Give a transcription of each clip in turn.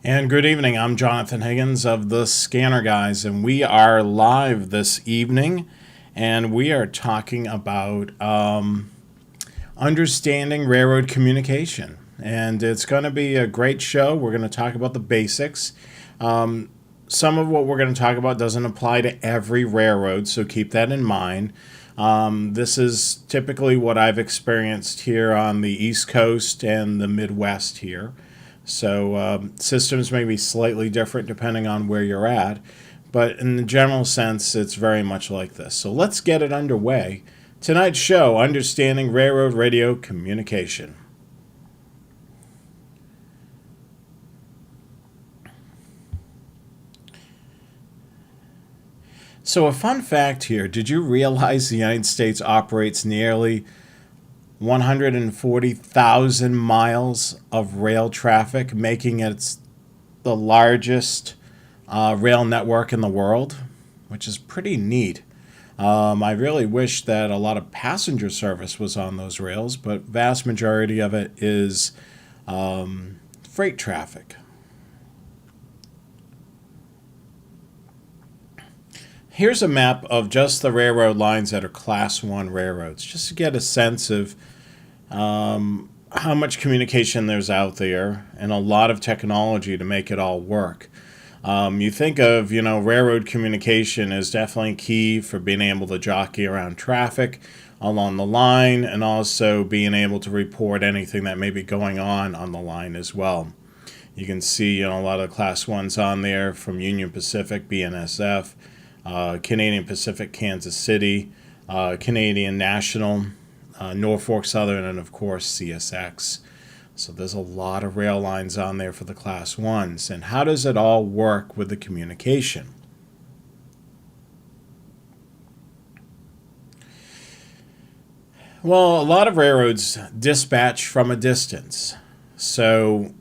And good evening. I'm Jonathan Higgins of the Scanner Guys, and we are live this evening, and we are talking about understanding railroad communication. And it's going to be a great show. We're going to talk about the basics. Some of what we're going to talk about doesn't apply to every railroad, so keep that in mind. This is typically what I've experienced here on the East Coast and the Midwest here. So systems may be slightly different depending on where you're at, but in the general sense, it's very much like this. So let's get it underway. Tonight's show, Understanding Railroad Radio Communication. So a fun fact here, did you realize the United States operates nearly 140,000 miles of rail traffic, making it the largest rail network in the world, which is pretty neat. I really wish that a lot of passenger service was on those rails, but vast majority of it is freight traffic. Here's a map of just the railroad lines that are Class 1 railroads, just to get a sense of how much communication there's out there and a lot of technology to make it all work. You think of, railroad communication is definitely key for being able to jockey around traffic along the line and also being able to report anything that may be going on the line as well. You can see, a lot of Class 1s on there from Union Pacific, BNSF, Canadian Pacific, Kansas City, Canadian National, Norfolk Southern, and of course CSX. So there's a lot of rail lines on there for the Class 1s. And how does it all work with the communication? Well, a lot of railroads dispatch from a distance. So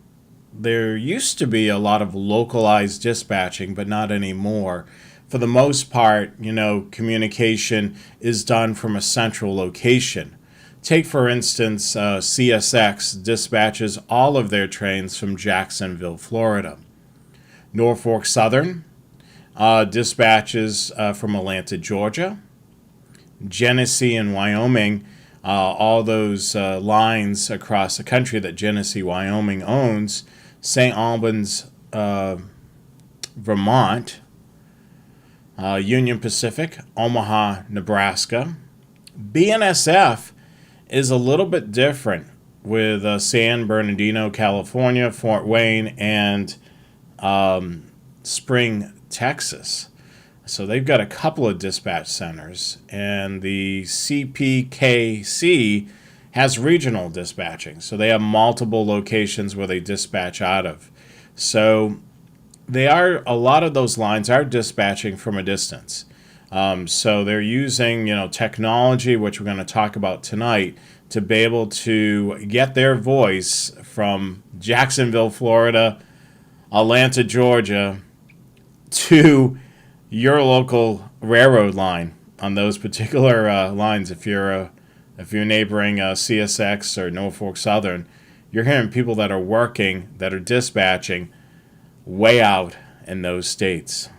there used to be a lot of localized dispatching, but not anymore. For the most part, communication is done from a central location. Take, for instance, CSX dispatches all of their trains from Jacksonville, Florida. Norfolk Southern dispatches from Atlanta, Georgia. Genesee and Wyoming, all those lines across the country that Genesee, Wyoming owns. St. Albans, Vermont. Union Pacific, Omaha, Nebraska. BNSF is a little bit different with San Bernardino, California, Fort Wayne, and Spring, Texas. So they've got a couple of dispatch centers, and the CPKC has regional dispatching. So they have multiple locations where they dispatch out of. So a lot of those lines are dispatching from a distance. So they're using, technology, which we're going to talk about tonight, to be able to get their voice from Jacksonville, Florida, Atlanta, Georgia, to your local railroad line on those particular lines. If you're neighboring CSX or Norfolk Southern, you're hearing people that are working, that are dispatching way out in those states.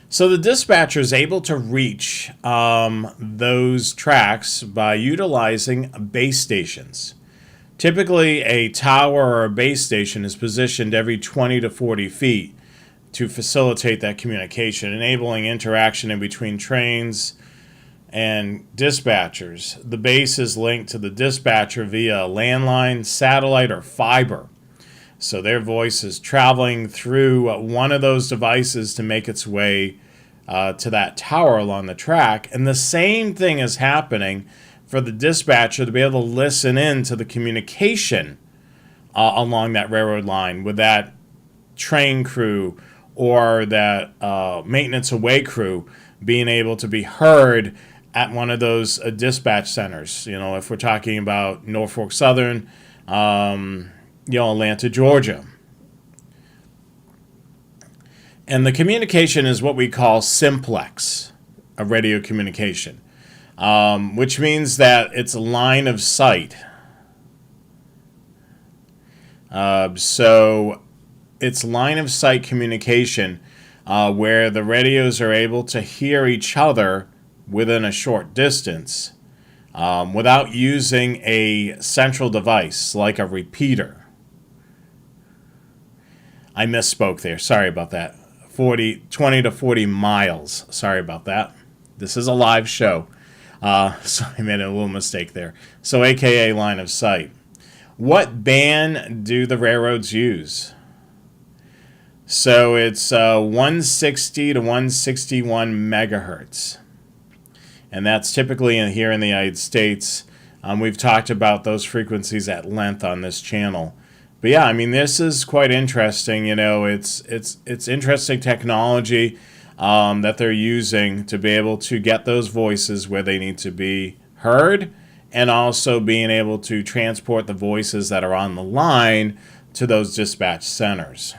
So the dispatcher is able to reach those tracks by utilizing base stations. Typically, a tower or a base station is positioned every 20 to 40 feet to facilitate that communication, enabling interaction in between trains and dispatchers. The base is linked to the dispatcher via landline, satellite, or fiber. So their voice is traveling through one of those devices to make its way to that tower along the track. And the same thing is happening for the dispatcher to be able to listen in to the communication along that railroad line with that train crew or that maintenance away crew being able to be heard at one of those dispatch centers. If we're talking about Norfolk Southern, Atlanta, Georgia. And the communication is what we call simplex, a radio communication. which means that it's line of sight. So it's line of sight communication where the radios are able to hear each other within a short distance without using a central device like a repeater. I misspoke there. Sorry about that. 20 to 40 miles. Sorry about that. This is a live show. So I made a little mistake there. So AKA line of sight. What band do the railroads use? So it's 160 to 161 megahertz. And that's typically here in the United States. We've talked about those frequencies at length on this channel. But yeah, I mean, this is quite interesting. You know, it's interesting technology that they're using to be able to get those voices where they need to be heard, and also being able to transport the voices that are on the line to those dispatch centers.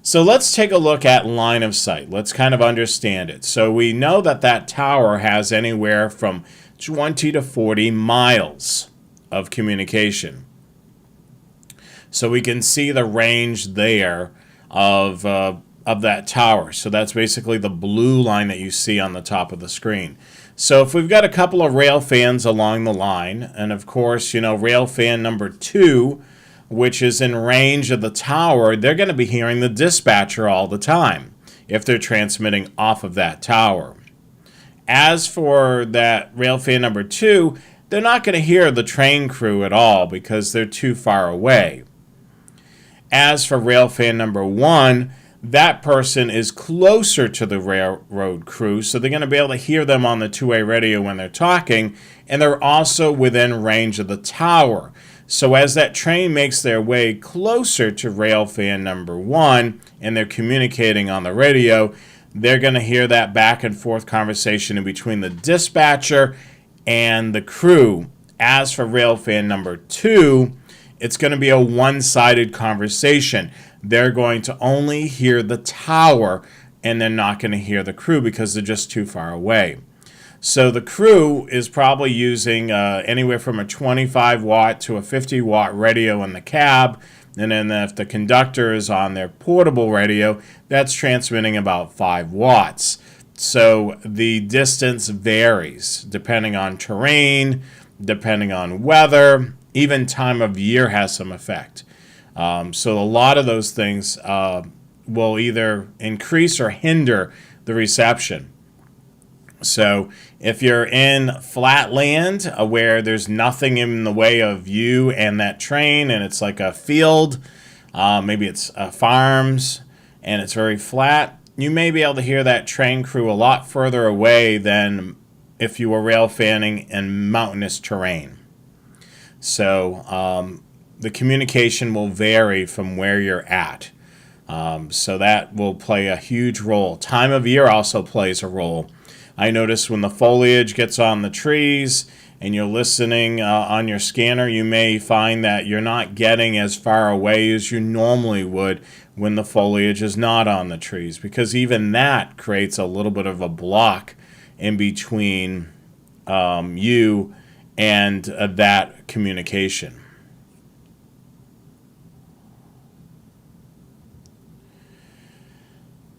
So let's take a look at line of sight. Let's kind of understand it. So we know that that tower has anywhere from 20 to 40 miles of communication. So we can see the range there of that tower. So that's basically the blue line that you see on the top of the screen. So if we've got a couple of rail fans along the line, and of course, you know, rail fan number 2, which is in range of the tower, they're going to be hearing the dispatcher all the time if they're transmitting off of that tower. As for that rail fan number 2, they're not going to hear the train crew at all because they're too far away. As for rail fan number 1, that person is closer to the railroad crew, so they're going to be able to hear them on the two-way radio when they're talking, and they're also within range of the tower. So as that train makes their way closer to rail fan number 1, and they're communicating on the radio, they're going to hear that back and forth conversation in between the dispatcher and the crew. As for rail fan number 2, it's going to be a one-sided conversation. They're going to only hear the tower, and they're not going to hear the crew because they're just too far away. So the crew is probably using anywhere from a 25 watt to a 50 watt radio in the cab, and then if the conductor is on their portable radio, that's transmitting about 5 watts. So the distance varies depending on terrain, depending on weather, even time of year has some effect. So a lot of those things will either increase or hinder the reception. So if you're in flat land where there's nothing in the way of you and that train, and it's like a field, maybe it's farms, and it's very flat, you may be able to hear that train crew a lot further away than if you were rail fanning in mountainous terrain. So the communication will vary from where you're at. So that will play a huge role. Time of year also plays a role. I notice when the foliage gets on the trees and you're listening on your scanner, you may find that you're not getting as far away as you normally would when the foliage is not on the trees, because even that creates a little bit of a block in between you and that communication.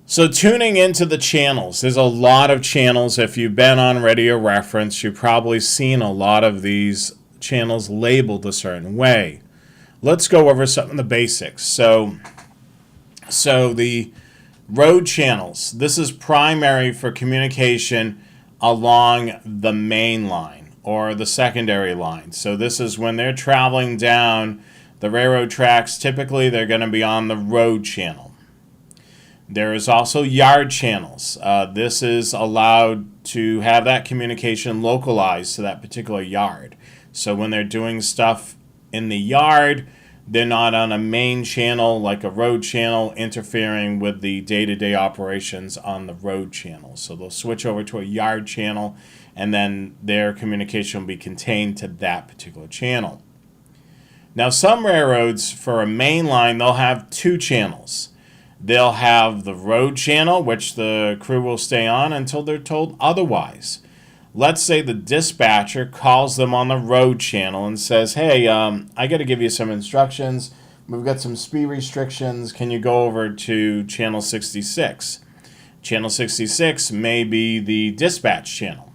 So tuning into the channels, there's a lot of channels. If you've been on Radio Reference, you've probably seen a lot of these channels labeled a certain way. Let's go over some of the basics. So the road channels, this is primary for communication along the main line or the secondary line. So this is when they're traveling down the railroad tracks. Typically, they're going to be on the road channel. There is also yard channels. This is allowed to have that communication localized to that particular yard. So when they're doing stuff in the yard, they're not on a main channel like a road channel interfering with the day-to-day operations on the road channel. So they'll switch over to a yard channel, and then their communication will be contained to that particular channel. Now some railroads, for a main line, they'll have 2 channels. They'll have the road channel, which the crew will stay on until they're told otherwise. Let's say the dispatcher calls them on the road channel and says, hey, I got to give you some instructions. We've got some speed restrictions. Can you go over to channel 66? Channel 66 may be the dispatch channel.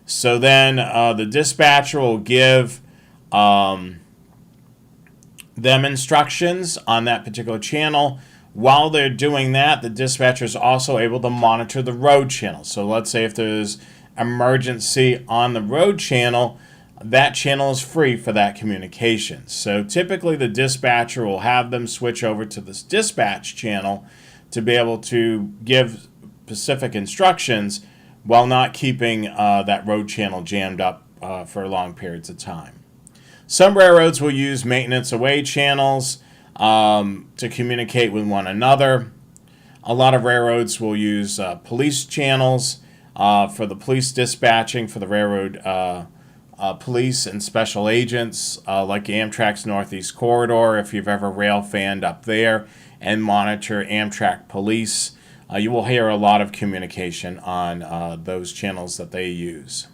So then the dispatcher will give them instructions on that particular channel. While they're doing that, the dispatcher is also able to monitor the road channel. So let's say if there's emergency on the road channel, that channel is free for that communication. So typically the dispatcher will have them switch over to this dispatch channel to be able to give specific instructions while not keeping that road channel jammed up for long periods of time. Some railroads will use maintenance away channels to communicate with one another. A lot of railroads will use police channels for the police dispatching for the railroad police and special agents, like Amtrak's Northeast Corridor. If you've ever rail fanned up there and monitor Amtrak police, you will hear a lot of communication on those channels that they use.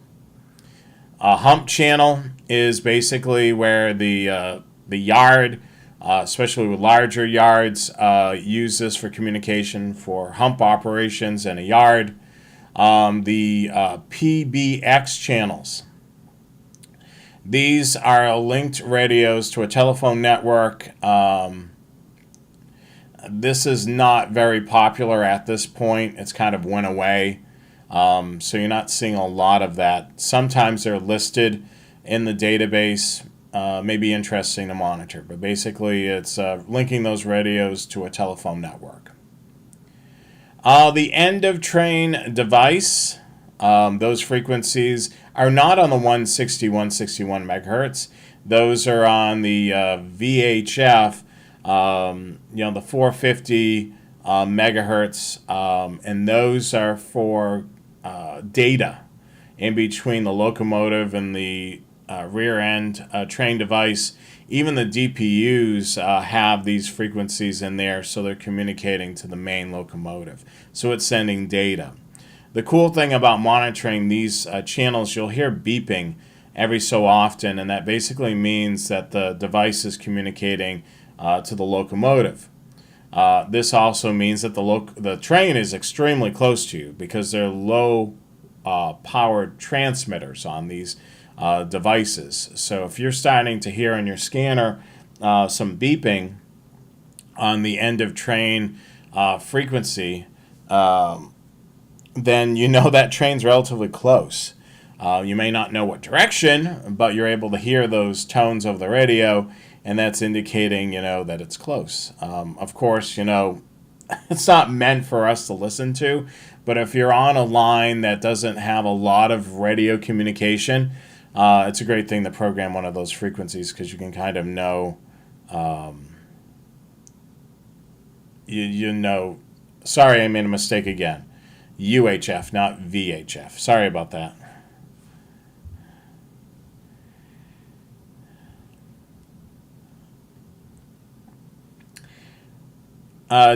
A hump channel is basically where the yard, especially with larger yards, use this for communication for hump operations in a yard. The PBX channels. These are linked radios to a telephone network. This is not very popular at this point. It's kind of went away. So you're not seeing a lot of that. Sometimes they're listed in the database. May be interesting to monitor. But basically it's linking those radios to a telephone network. The end of train device, those frequencies are not on the 161 megahertz. Those are on the VHF, the 450 megahertz, and those are for data in between the locomotive and the rear end train device. Even the DPUs have these frequencies in there, so they're communicating to the main locomotive. So it's sending data. The cool thing about monitoring these channels, you'll hear beeping every so often, and that basically means that the device is communicating to the locomotive. This also means that the train is extremely close to you because they're low powered transmitters on these devices. So if you're starting to hear on your scanner some beeping on the end of train frequency, then you know that train's relatively close. You may not know what direction, but you're able to hear those tones of the radio, and that's indicating, that it's close. Of course, it's not meant for us to listen to, but if you're on a line that doesn't have a lot of radio communication, it's a great thing to program one of those frequencies because you can kind of know, sorry, I made a mistake again. UHF, not VHF. Sorry about that.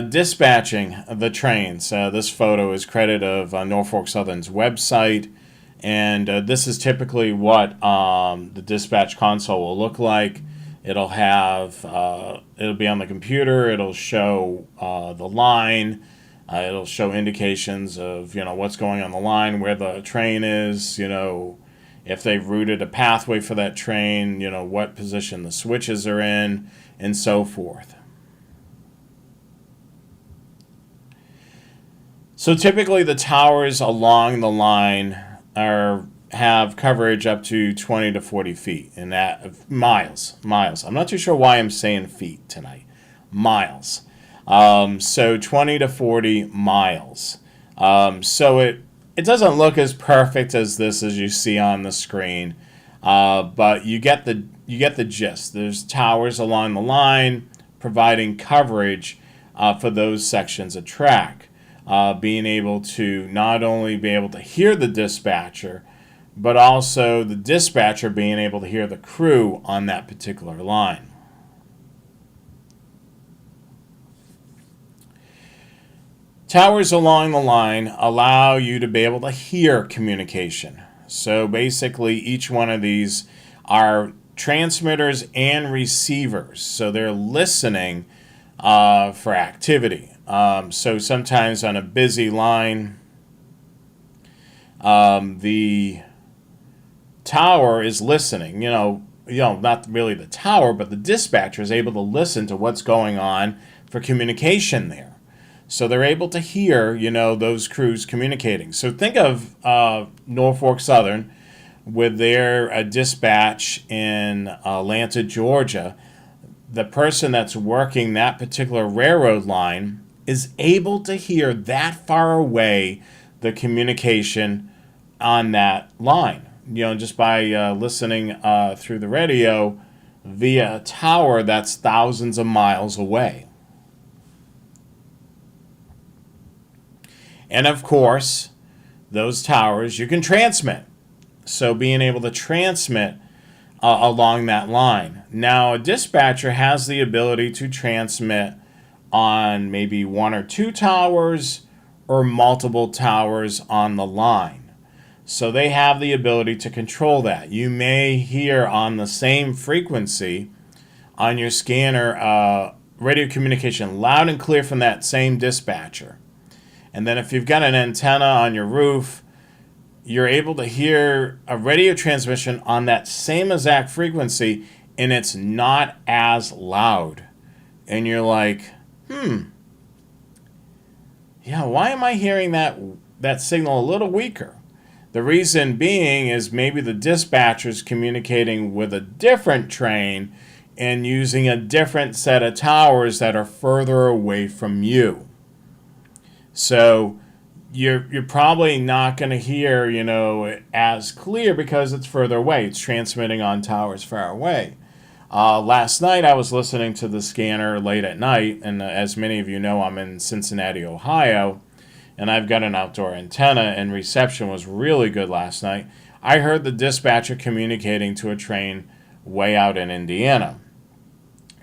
Dispatching the trains. This photo is credit of Norfolk Southern's website, and this is typically what the dispatch console will look like. It'll have, it'll be on the computer. It'll show the line. It'll show indications of what's going on the line, where the train is, if they've routed a pathway for that train, what position the switches are in, and so forth. So typically the towers along the line have coverage up to 20 to 40 feet, and that miles. I'm not too sure why I'm saying feet tonight. Miles. So 20 to 40 miles. So it doesn't look as perfect as this as you see on the screen, but you get the gist. There's towers along the line providing coverage for those sections of track. Being able to not only be able to hear the dispatcher, but also the dispatcher being able to hear the crew on that particular line. Towers along the line allow you to be able to hear communication. So basically, each one of these are transmitters and receivers. So they're listening for activity. So sometimes on a busy line, the tower is listening. Not really the tower, but the dispatcher is able to listen to what's going on for communication there. So they're able to hear, those crews communicating. So think of Norfolk Southern with their dispatch in Atlanta, Georgia. The person that's working that particular railroad line is able to hear that far away the communication on that line. Just by listening through the radio via a tower that's thousands of miles away. And of course, those towers you can transmit. So being able to transmit along that line. Now, a dispatcher has the ability to transmit on maybe one or two towers or multiple towers on the line. So they have the ability to control that. You may hear on the same frequency on your scanner radio communication loud and clear from that same dispatcher. And then if you've got an antenna on your roof, you're able to hear a radio transmission on that same exact frequency, and it's not as loud. And you're like, yeah, why am I hearing that signal a little weaker? The reason being is maybe the dispatcher's communicating with a different train and using a different set of towers that are further away from you. So you're probably not going to hear, as clear because it's further away. It's transmitting on towers far away. Last night I was listening to the scanner late at night, and as many of you know, I'm in Cincinnati, Ohio, and I've got an outdoor antenna, and reception was really good last night. I heard the dispatcher communicating to a train way out in Indiana.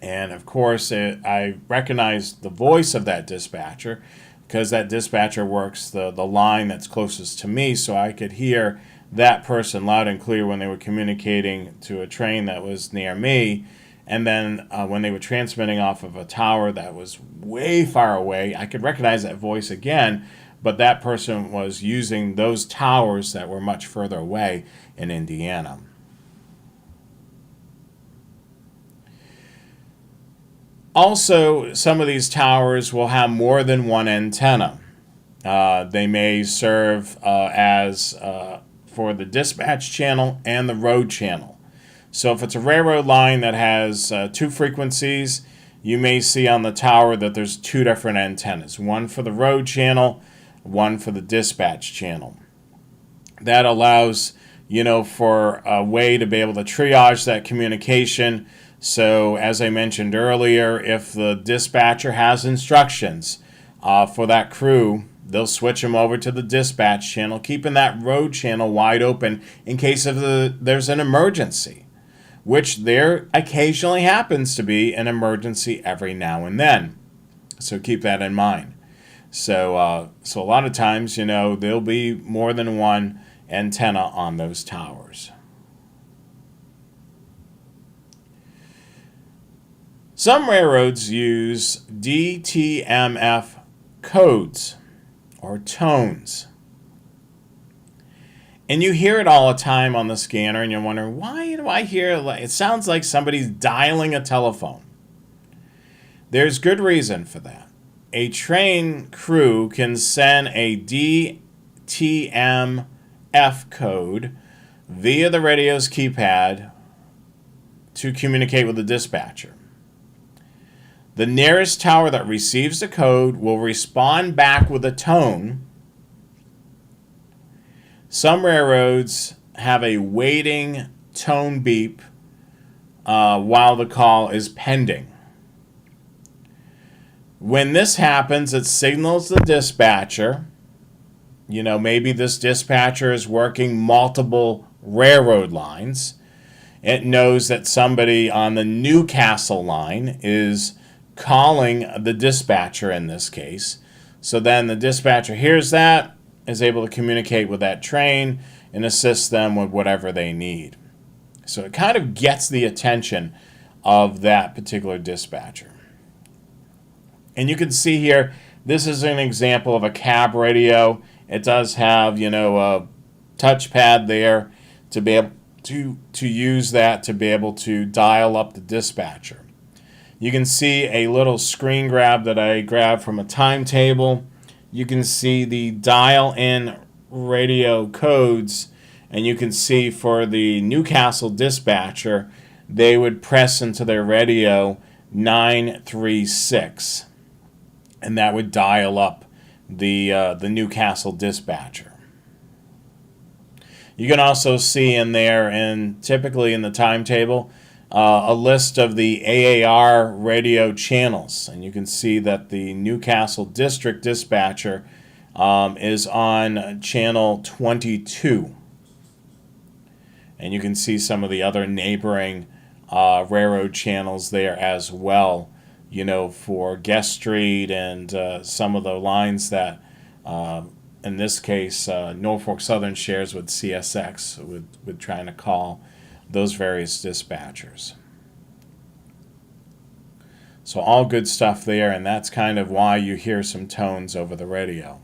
And of course, I recognized the voice of that dispatcher, because that dispatcher works the line that's closest to me, so I could hear that person loud and clear when they were communicating to a train that was near me. And then when they were transmitting off of a tower that was way far away, I could recognize that voice again, but that person was using those towers that were much further away in Indiana. Also, some of these towers will have more than one antenna. They may serve as for the dispatch channel and the road channel. So if it's a railroad line that has two frequencies, you may see on the tower that there's two different antennas, one for the road channel, one for the dispatch channel. That allows, for a way to be able to triage that communication. So as I mentioned earlier, if the dispatcher has instructions for that crew, they'll switch them over to the dispatch channel, keeping that road channel wide open in case there's an emergency, which there occasionally happens to be an emergency every now and then. So keep that in mind. So a lot of times, there'll be more than one antenna on those towers. Some railroads use DTMF codes or tones. And you hear it all the time on the scanner, and you're wondering, why do I hear it sounds like somebody's dialing a telephone? There's good reason for that. A train crew can send a DTMF code via the radio's keypad to communicate with the dispatcher. The nearest tower that receives the code will respond back with a tone. Some railroads have a waiting tone beep while the call is pending. When this happens, it signals the dispatcher. Maybe this dispatcher is working multiple railroad lines. It knows that somebody on the Newcastle line is calling the dispatcher in this case. So then the dispatcher hears that, is able to communicate with that train and assist them with whatever they need. So it kind of gets the attention of that particular dispatcher. And you can see here, this is an example of a cab radio. It does have, a touchpad there to be able to use that to be able to dial up the dispatcher. You can see a little screen grab that I grabbed from a timetable. You can see the dial-in radio codes, and you can see for the Newcastle dispatcher, they would press into their radio 936, and that would dial up the Newcastle dispatcher. You can also see in there, and typically in the timetable, a list of the AAR radio channels, and you can see that the Newcastle District Dispatcher is on channel 22, and you can see some of the other neighboring railroad channels there as well, for Guest Street and some of the lines that, in this case, Norfolk Southern shares with CSX, with trying to call those various dispatchers. So all good stuff there, and that's kind of why you hear some tones over the radio.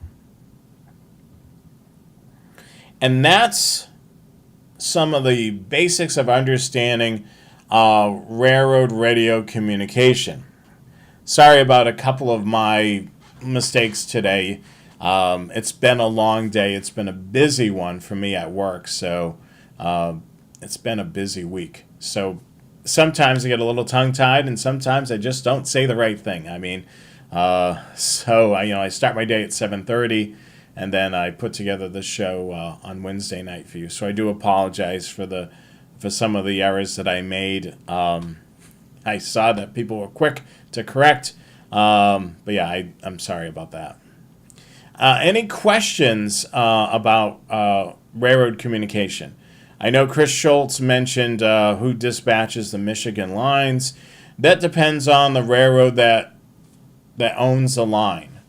And that's some of the basics of understanding railroad radio communication. Sorry about a couple of my mistakes today. It's been a long day. It's been a busy one for me at work, so it's been a busy week. So sometimes I get a little tongue-tied, and sometimes I just don't say the right thing. I start my day at 7:30, and then I put together the show on Wednesday night for you. So I do apologize for some of the errors that I made. I saw that people were quick to correct, but yeah, I'm sorry about that. Any questions about railroad communication? I know Chris Schultz mentioned who dispatches the Michigan lines. That depends on the railroad that owns the line.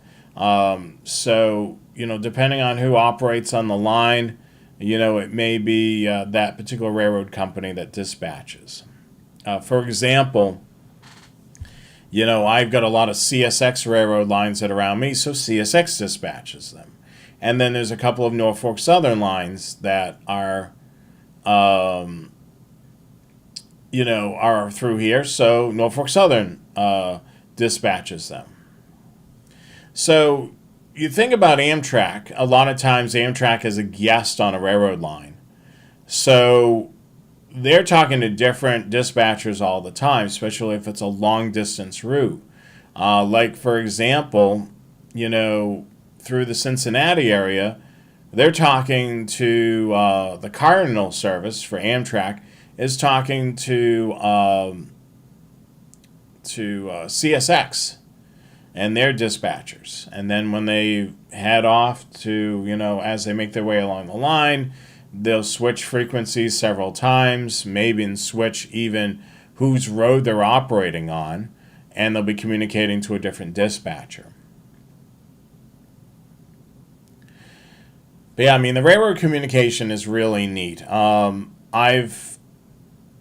So, depending on who operates on the line, it may be that particular railroad company that dispatches. For example, I've got a lot of CSX railroad lines that are around me, so CSX dispatches them. And then there's a couple of Norfolk Southern lines that are through here, so Norfolk Southern dispatches them. So you think about Amtrak, a lot of times Amtrak is a guest on a railroad line. So they're talking to different dispatchers all the time, especially if it's a long distance route. Like, for example, through the Cincinnati area, they're talking to the Cardinal service for Amtrak is talking to CSX and their dispatchers. And then when they head off to, as they make their way along the line, they'll switch frequencies several times, maybe switch even whose road they're operating on, and they'll be communicating to a different dispatcher. But yeah, the railroad communication is really neat. I've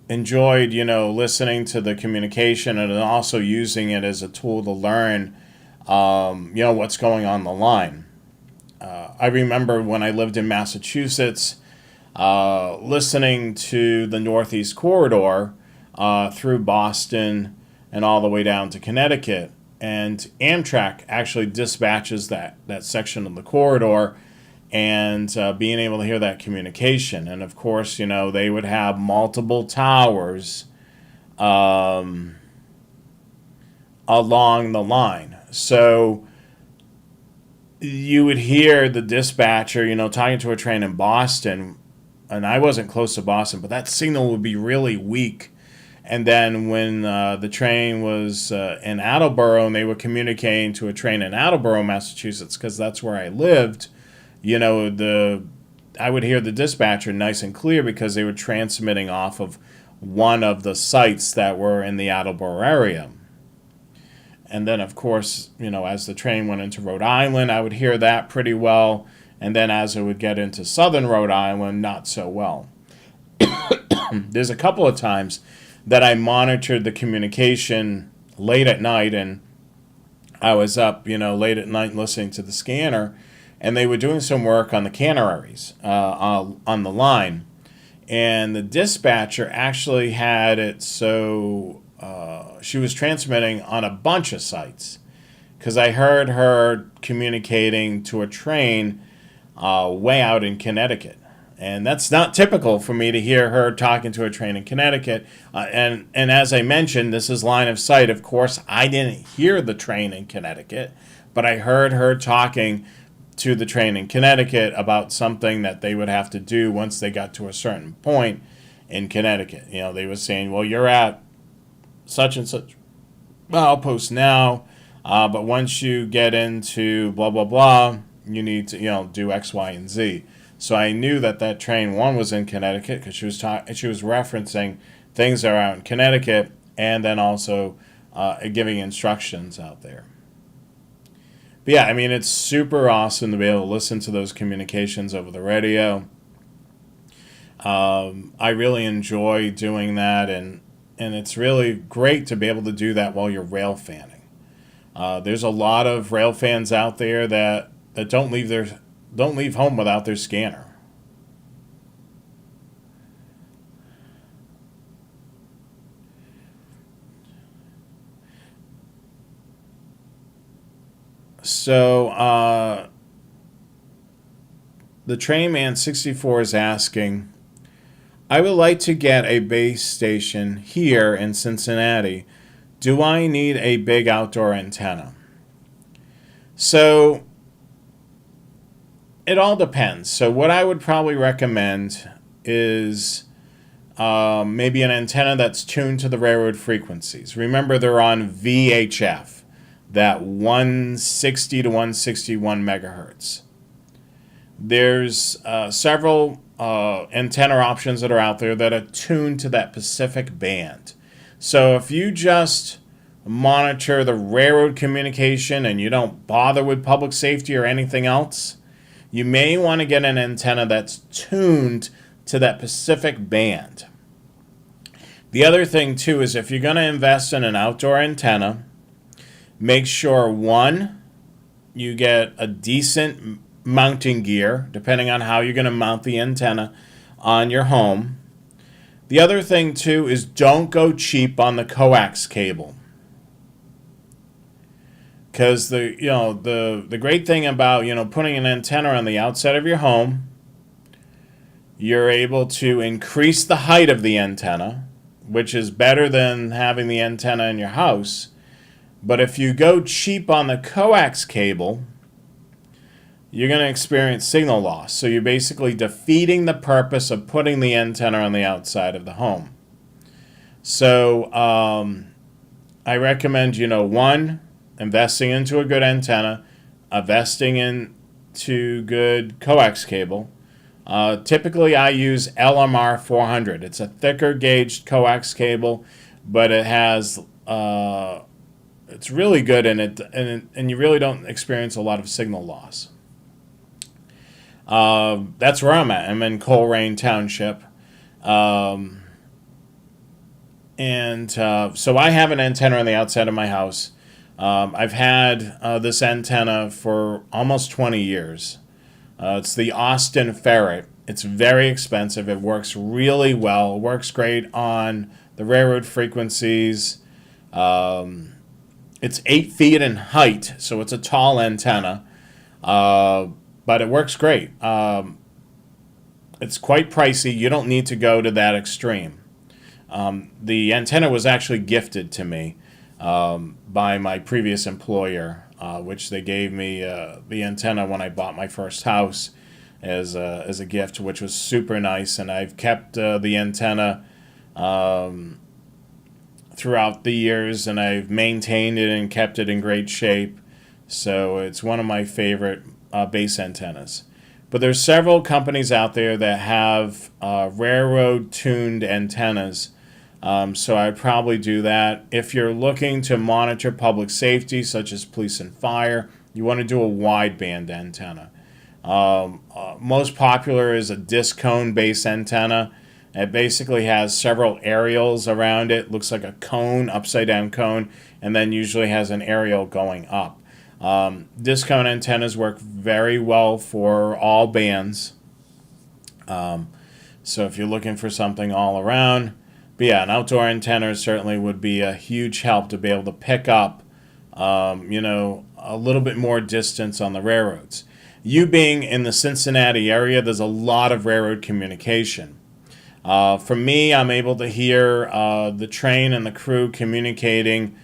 enjoyed, listening to the communication and also using it as a tool to learn, what's going on the line. I remember when I lived in Massachusetts, listening to the Northeast Corridor through Boston and all the way down to Connecticut. And Amtrak actually dispatches that section of the corridor, and being able to hear that communication. And of course, they would have multiple towers along the line. So you would hear the dispatcher, talking to a train in Boston, and I wasn't close to Boston, but that signal would be really weak. And then when the train was in Attleboro and they were communicating to a train in Attleboro, Massachusetts, because that's where I lived, I would hear the dispatcher nice and clear because they were transmitting off of one of the sites that were in the Attleboro area. And then, of course, as the train went into Rhode Island, I would hear that pretty well. And then as it would get into southern Rhode Island, not so well. There's a couple of times that I monitored the communication late at night, and I was up, late at night listening to the scanner, and they were doing some work on the canaries on the line. And the dispatcher actually had it so she was transmitting on a bunch of sites, because I heard her communicating to a train way out in Connecticut. And that's not typical for me to hear her talking to a train in Connecticut. And as I mentioned, this is line of sight. Of course, I didn't hear the train in Connecticut, but I heard her talking to the train in Connecticut about something that they would have to do once they got to a certain point in Connecticut. They were saying, well, you're at such and such outpost now, but once you get into blah, blah, blah, you need to, do X, Y, and Z. So I knew that train, one, was in Connecticut, because she was referencing things that are out in Connecticut, and then also giving instructions out there. But yeah, it's super awesome to be able to listen to those communications over the radio. I really enjoy doing that, and it's really great to be able to do that while you're rail fanning. There's a lot of rail fans out there that don't leave home without their scanner. So the Trainman 64 is asking, I would like to get a base station here in Cincinnati. Do I need a big outdoor antenna? So it all depends. So what I would probably recommend is maybe an antenna that's tuned to the railroad frequencies. Remember, they're on VHF, that 160 to 161 megahertz. There's several antenna options that are out there that are tuned to that Pacific band. So if you just monitor the railroad communication and you don't bother with public safety or anything else, you may want to get an antenna that's tuned to that Pacific band. The other thing, too, is if you're going to invest in an outdoor antenna, make sure, one, you get a decent mounting gear, depending on how you're going to mount the antenna on your home. The other thing, too, is don't go cheap on the coax cable. Because the great thing about putting an antenna on the outside of your home, you're able to increase the height of the antenna, which is better than having the antenna in your house. But if you go cheap on the coax cable, you're going to experience signal loss. So you're basically defeating the purpose of putting the antenna on the outside of the home. So I recommend, one, investing into a good antenna, investing into good coax cable. Typically, I use LMR 400. It's a thicker gauged coax cable, but it has it's really good in it, and you really don't experience a lot of signal loss. That's where I'm at. I'm in Coleraine Township. So I have an antenna on the outside of my house. I've had this antenna for almost 20 years. It's the Austin Ferret. It's very expensive. It works really well. It works great on the railroad frequencies. It's 8 feet in height, so it's a tall antenna. But it works great. It's quite pricey. You don't need to go to that extreme. The antenna was actually gifted to me by my previous employer, which they gave me the antenna when I bought my first house as a gift, which was super nice. And I've kept the antenna throughout the years, and I've maintained it and kept it in great shape. So it's one of my favorite base antennas. But there's several companies out there that have railroad tuned antennas So I'd probably do that. If you're looking to monitor public safety, such as police and fire, you want to do a wideband antenna. Most popular is a disc cone base antenna. It basically has several aerials around it. Looks like a cone, upside down cone, and then usually has an aerial going up. Disc cone antennas work very well for all bands. So if you're looking for something all around, but yeah, an outdoor antenna certainly would be a huge help to be able to pick up, a little bit more distance on the railroads. You being in the Cincinnati area, there's a lot of railroad communication. For me, I'm able to hear the train and the crew communicating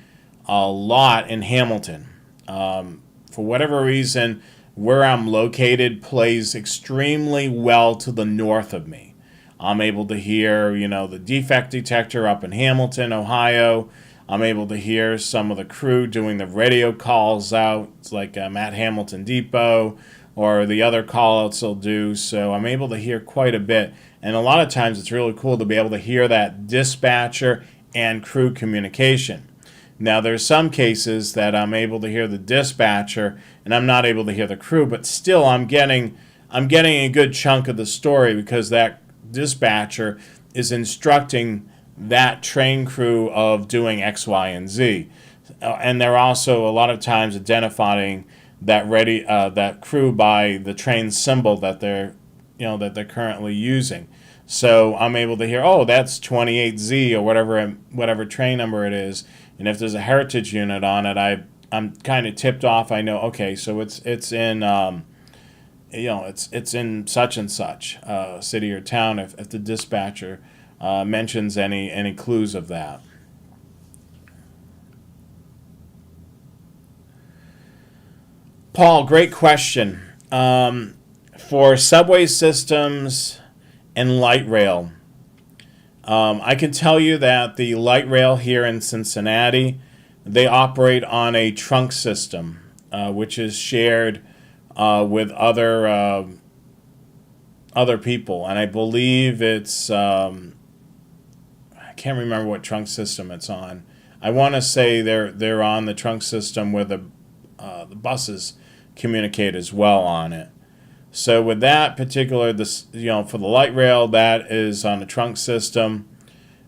a lot in Hamilton. For whatever reason, where I'm located plays extremely well to the north of me. I'm able to hear, the defect detector up in Hamilton, Ohio. I'm able to hear some of the crew doing the radio calls out, like at Hamilton Depot, or the other call-outs they'll do. So I'm able to hear quite a bit. And a lot of times it's really cool to be able to hear that dispatcher and crew communication. Now, there's some cases that I'm able to hear the dispatcher and I'm not able to hear the crew, but still I'm getting a good chunk of the story because that dispatcher is instructing that train crew of doing X, Y, and Z. And they're also a lot of times identifying that crew by the train symbol that they're currently using. So I'm able to hear, oh, that's 28Z or whatever train number it is. And if there's a heritage unit on it, I'm kind of tipped off. I know, okay, so it's in it's in such and such city or town. If the dispatcher mentions any clues of that. Paul, great question. For subway systems and light rail, I can tell you that the light rail here in Cincinnati, they operate on a trunk system, which is shared with other people, and I believe it's I can't remember what trunk system it's on. I want to say they're on the trunk system where the buses communicate as well on it. So with that particular, for the light rail, that is on the trunk system.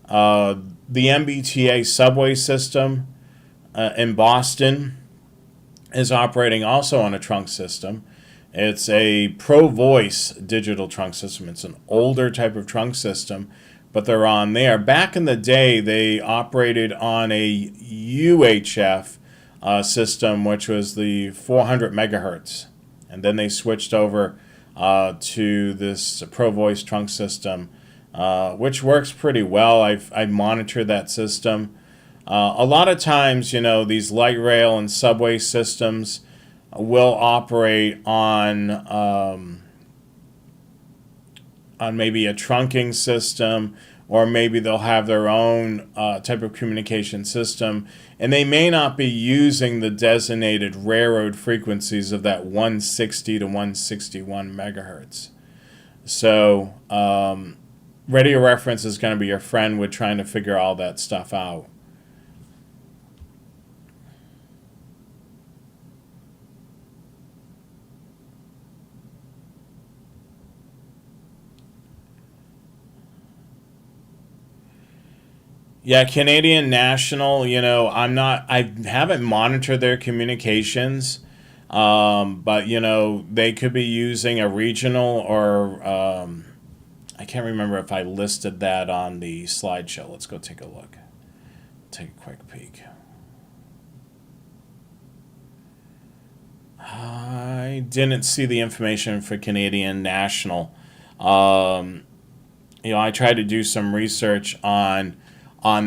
The MBTA subway system in Boston is operating also on a trunk system. It's a Pro Voice digital trunk system. It's an older type of trunk system, but they're on there. Back in the day, they operated on a UHF system, which was the 400 megahertz. And then they switched over to this Pro Voice trunk system, which works pretty well. I've monitored that system. A lot of times, these light rail and subway systems will operate on maybe a trunking system, or maybe they'll have their own type of communication system, and they may not be using the designated railroad frequencies of that 160 to 161 megahertz. So radio reference is going to be your friend with trying to figure all that stuff out. Yeah, Canadian National, I haven't monitored their communications, but, they could be using a regional or, I can't remember if I listed that on the slideshow. Let's go take a look. Take a quick peek. I didn't see the information for Canadian National. I tried to do some research on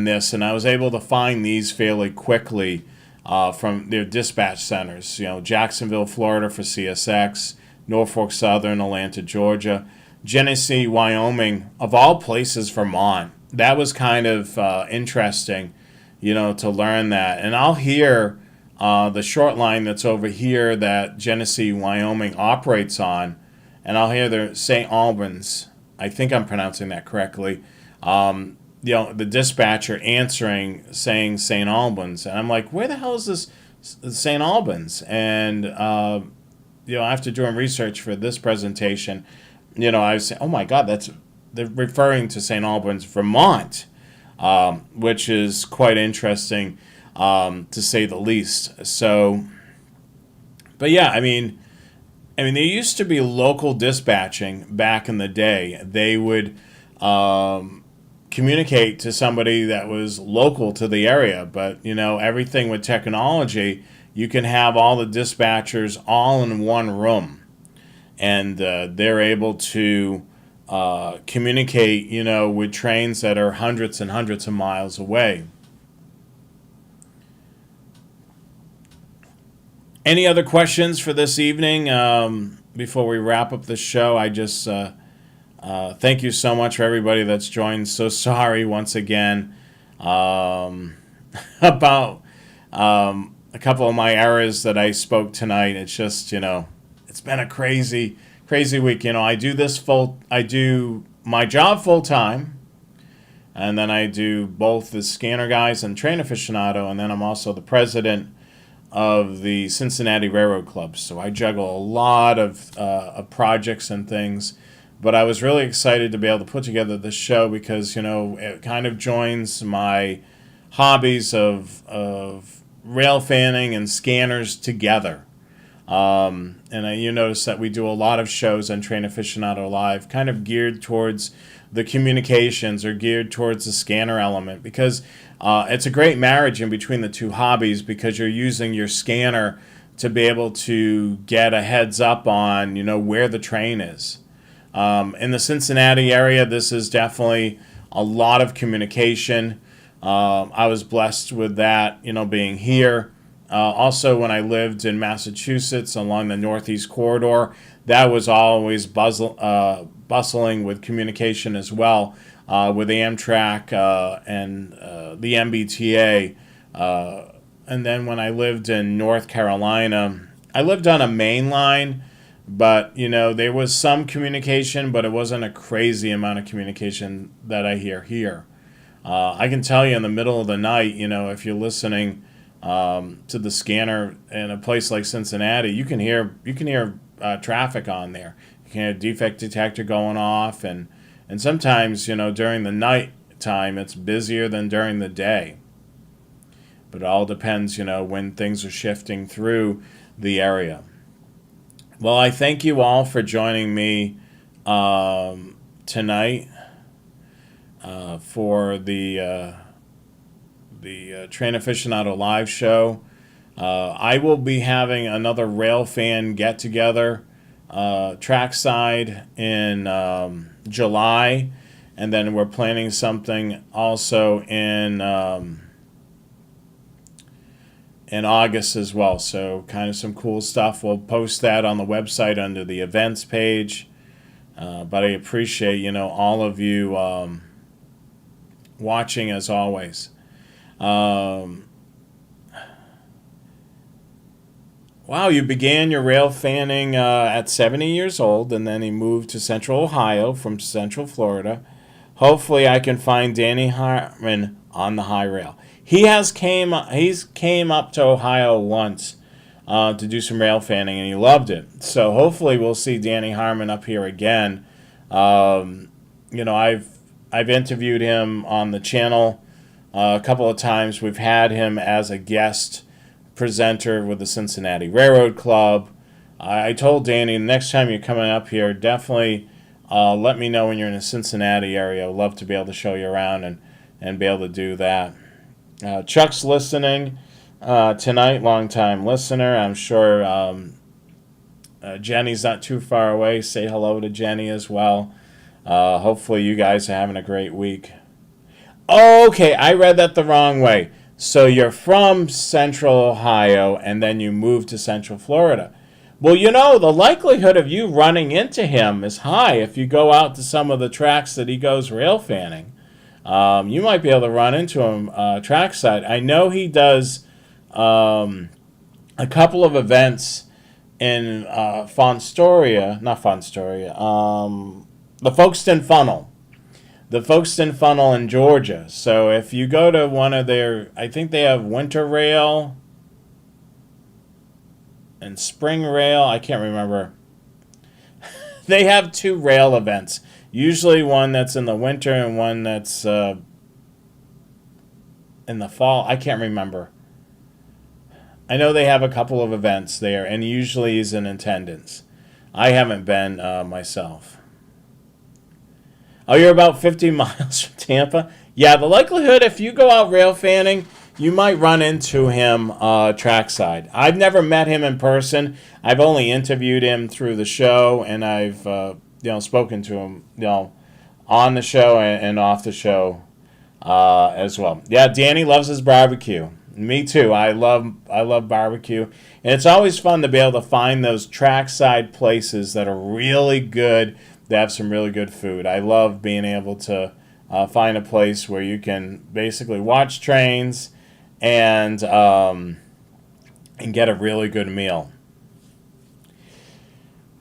this, and I was able to find these fairly quickly from their dispatch centers. Jacksonville, Florida for CSX, Norfolk Southern, Atlanta, Georgia, Genesee, Wyoming, of all places, Vermont. That was kind of interesting, to learn that. And I'll hear the short line that's over here that Genesee, Wyoming operates on, and I'll hear the St. Albans. I think I'm pronouncing that correctly. the dispatcher answering saying St. Albans, and I'm like, where the hell is this St. Albans? And after doing research for this presentation, I was saying, oh my God, they're referring to St. Albans, Vermont, which is quite interesting, to say the least. So, but yeah, I mean, there used to be local dispatching back in the day. They would communicate to somebody that was local to the area, but everything with technology, you can have all the dispatchers all in one room, and they're able to communicate, with trains that are hundreds and hundreds of miles away. Any other questions for this evening before we wrap up the show? I just thank you so much for everybody that's joined. So sorry once again about a couple of my errors that I spoke tonight. It's just, it's been a crazy week. I do my job full time, and then I do both the Scanner Guys and Train Aficionado, and then I'm also the president of the Cincinnati Railroad Club. So I juggle a lot of projects and things. But I was really excited to be able to put together this show because, it kind of joins my hobbies of rail fanning and scanners together. And you notice that we do a lot of shows on Train Aficionado Live, kind of geared towards the communications or geared towards the scanner element, because it's a great marriage in between the two hobbies, because you're using your scanner to be able to get a heads up on, where the train is. In the Cincinnati area, this is definitely a lot of communication. I was blessed with that, being here. Also, when I lived in Massachusetts along the Northeast Corridor, that was always bustling with communication as well, with Amtrak and the MBTA. And then when I lived in North Carolina, I lived on a main line. But, there was some communication, but it wasn't a crazy amount of communication that I hear here. I can tell you in the middle of the night, if you're listening to the scanner in a place like Cincinnati, you can hear traffic on there. You can hear a defect detector going off, and sometimes, during the night time, it's busier than during the day. But it all depends, when things are shifting through the area. Well, I thank you all for joining me tonight for the Train Aficionado live show. I will be having another rail fan get-together trackside in July, and then we're planning something also in August as well. So kind of some cool stuff. We'll post that on the website under the events page. But I appreciate, all of you watching as always. Wow, you began your rail fanning at 70 years old, and then he moved to Central Ohio from Central Florida. Hopefully I can find Danny Hartman on the high rail. He's came up to Ohio once to do some rail fanning, and he loved it. So hopefully we'll see Danny Harmon up here again. I've interviewed him on the channel a couple of times. We've had him as a guest presenter with the Cincinnati Railroad Club. I told Danny, next time you're coming up here, definitely let me know when you're in the Cincinnati area. I'd love to be able to show you around and be able to do that. Chuck's listening tonight, long-time listener. I'm sure Jenny's not too far away. Say hello to Jenny as well. Hopefully you guys are having a great week. Okay, I read that the wrong way. So you're from Central Ohio, and then you moved to Central Florida. Well, the likelihood of you running into him is high if you go out to some of the tracks that he goes rail fanning. You might be able to run into him trackside. I know he does a couple of events in the Folkestone Funnel. the Folkestone Funnel in Georgia. So if you go to one of their, I think they have Winter Rail and Spring Rail. I can't remember. They have 2 rail events. Usually one that's in the winter and one that's in the fall. I can't remember. I know they have a couple of events there, and usually he's in attendance. I haven't been myself. Oh, you're about 50 miles from Tampa? Yeah, the likelihood if you go out rail fanning, you might run into him trackside. I've never met him in person. I've only interviewed him through the show, and I've spoken to him on the show and off the show as well. Yeah, Danny loves his barbecue. Me too. I love barbecue, and it's always fun to be able to find those trackside places that are really good. They have some really good food. I love being able to find a place where you can basically watch trains and get a really good meal.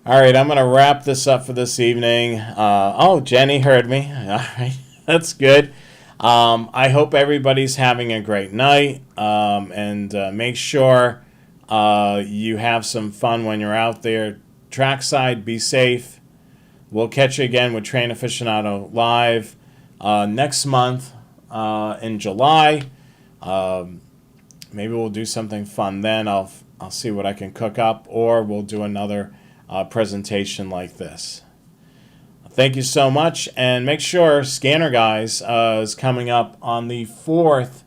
All right, I'm going to wrap this up for this evening. Jenny heard me. All right, that's good. I hope everybody's having a great night, and make sure you have some fun when you're out there. Trackside, be safe. We'll catch you again with Train Aficionado Live next month in July. Maybe we'll do something fun then. I'll see what I can cook up, or we'll do another presentation like this. Thank you so much, and make sure Scanner Guys is coming up on the 4th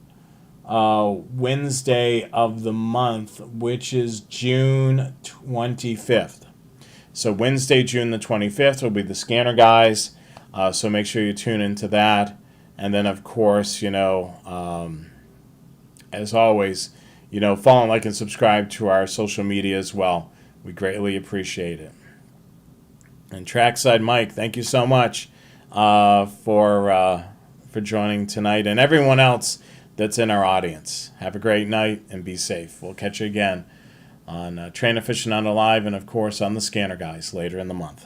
Wednesday of the month, which is June 25th. So Wednesday, June the 25th will be the Scanner Guys, so make sure you tune into that. And then, of course, as always, follow, like, and subscribe to our social media as well. We greatly appreciate it. And Trackside Mike, thank you so much for joining tonight, and everyone else that's in our audience. Have a great night and be safe. We'll catch you again on Train Aficionado Live, and of course on the Scanner Guys later in the month.